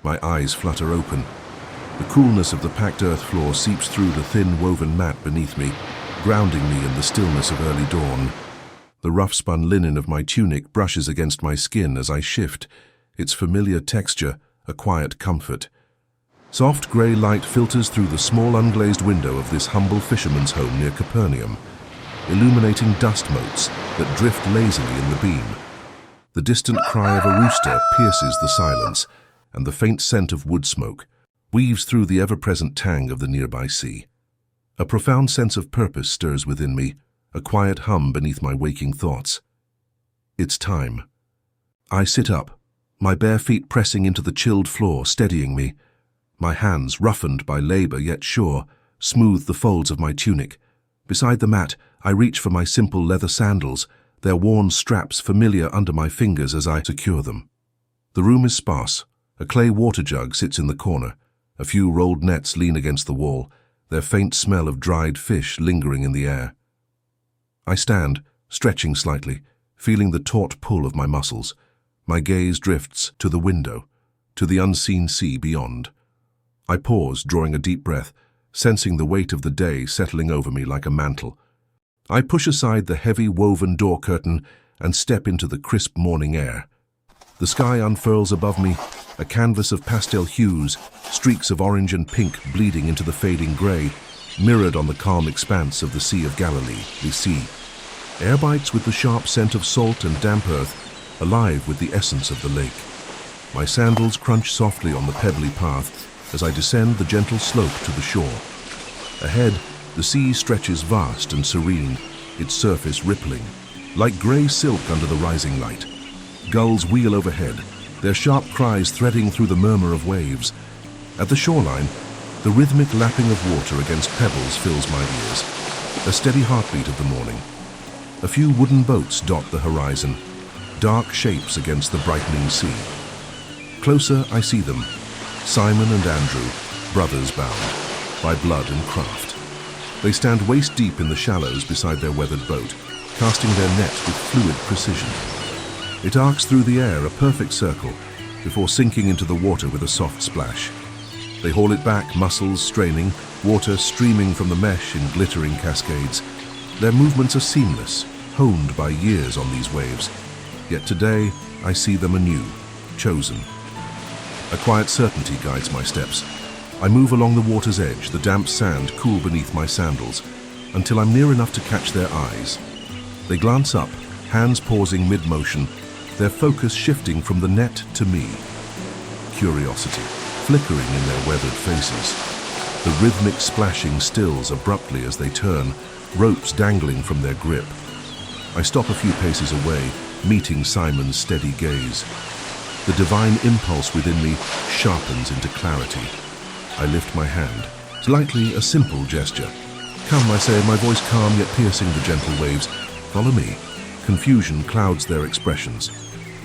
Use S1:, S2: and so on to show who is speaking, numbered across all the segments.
S1: My eyes flutter open. The coolness of the packed earth floor seeps through the thin woven mat beneath me, grounding me in the stillness of early dawn. The rough-spun linen of my tunic brushes against my skin as I shift, its familiar texture a quiet comfort. Soft grey light filters through the small unglazed window of this humble fisherman's home near Capernaum, illuminating dust motes that drift lazily in the beam. The distant cry of a rooster pierces the silence, and the faint scent of wood smoke weaves through the ever-present tang of the nearby sea. A profound sense of purpose stirs within me, a quiet hum beneath my waking thoughts. It's time. I sit up, my bare feet pressing into the chilled floor, steadying me. My hands, roughened by labor yet sure, smooth the folds of my tunic. Beside the mat, I reach for my simple leather sandals, their worn straps familiar under my fingers as I secure them. The room is sparse. A clay water jug sits in the corner. A few rolled nets lean against the wall, their faint smell of dried fish lingering in the air. I stand, stretching slightly, feeling the taut pull of my muscles. My gaze drifts to the window, to the unseen sea beyond. I pause, drawing a deep breath, sensing the weight of the day settling over me like a mantle. I push aside the heavy woven door curtain and step into the crisp morning air. The sky unfurls above me, a canvas of pastel hues, streaks of orange and pink bleeding into the fading grey, mirrored on the calm expanse of the Sea of Galilee, the sea. Air bites with the sharp scent of salt and damp earth, alive with the essence of the lake. My sandals crunch softly on the pebbly path as I descend the gentle slope to the shore. Ahead, the sea stretches vast and serene, its surface rippling, like grey silk under the rising light. Gulls wheel overhead, their sharp cries threading through the murmur of waves. At the shoreline, the rhythmic lapping of water against pebbles fills my ears, a steady heartbeat of the morning. A few wooden boats dot the horizon, dark shapes against the brightening sea. Closer, I see them, Simon and Andrew, brothers bound by blood and craft. They stand waist-deep in the shallows beside their weathered boat, casting their net with fluid precision. It arcs through the air, a perfect circle, before sinking into the water with a soft splash. They haul it back, muscles straining, water streaming from the mesh in glittering cascades. Their movements are seamless, honed by years on these waves. Yet today, I see them anew, chosen. A quiet certainty guides my steps. I move along the water's edge, the damp sand cool beneath my sandals, until I'm near enough to catch their eyes. They glance up, hands pausing mid-motion, their focus shifting from the net to me. Curiosity flickering in their weathered faces. The rhythmic splashing stills abruptly as they turn, ropes dangling from their grip. I stop a few paces away, meeting Simon's steady gaze. The divine impulse within me sharpens into clarity. I lift my hand, slightly a simple gesture. Come, I say, my voice calm yet piercing the gentle waves. Follow me. Confusion clouds their expressions,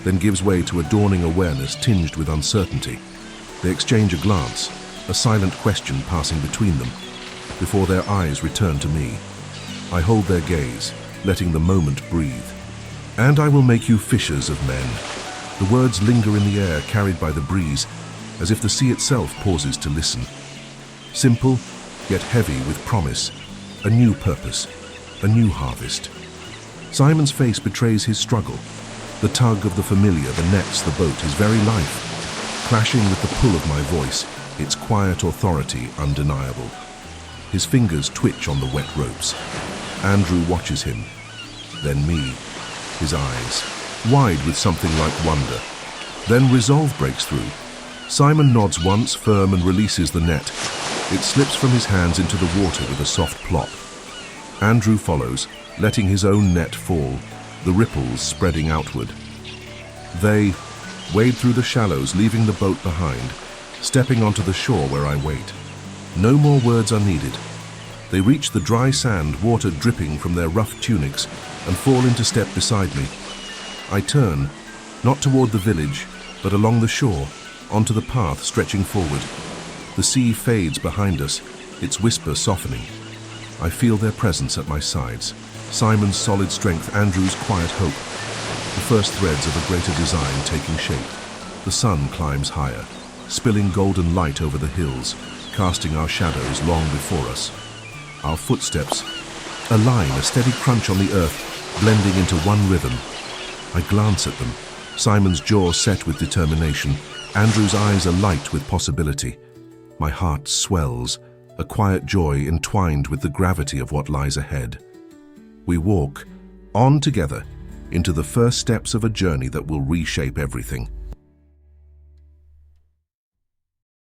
S1: then gives way to a dawning awareness tinged with uncertainty. They exchange a glance, a silent question passing between them, before their eyes return to me. I hold their gaze, letting the moment breathe. And I will make you fishers of men. The words linger in the air, carried by the breeze, as if the sea itself pauses to listen. Simple, yet heavy with promise, a new purpose, a new harvest. Simon's face betrays his struggle. The tug of the familiar, the nets, the boat, his very life, clashing with the pull of my voice, its quiet authority undeniable. His fingers twitch on the wet ropes. Andrew watches him, then me, his eyes, wide with something like wonder. Then resolve breaks through. Simon nods once, firm, and releases the net. It slips from his hands into the water with a soft plop. Andrew follows, letting his own net fall, the ripples spreading outward. They wade through the shallows, leaving the boat behind, stepping onto the shore where I wait. No more words are needed. They reach the dry sand, water dripping from their rough tunics, and fall into step beside me. I turn, not toward the village, but along the shore, onto the path stretching forward. The sea fades behind us, its whisper softening. I feel their presence at my sides. Simon's solid strength, Andrew's quiet hope. The first threads of a greater design taking shape. The sun climbs higher. spilling golden light over the hills, casting our shadows long before us. Our footsteps, a line, a steady crunch on the earth, blending into one rhythm. I glance at them, Simon's jaw set with determination, Andrew's eyes alight with possibility. My heart swells, a quiet joy entwined with the gravity of what lies ahead. We walk, on together, into the first steps of a journey that will reshape everything.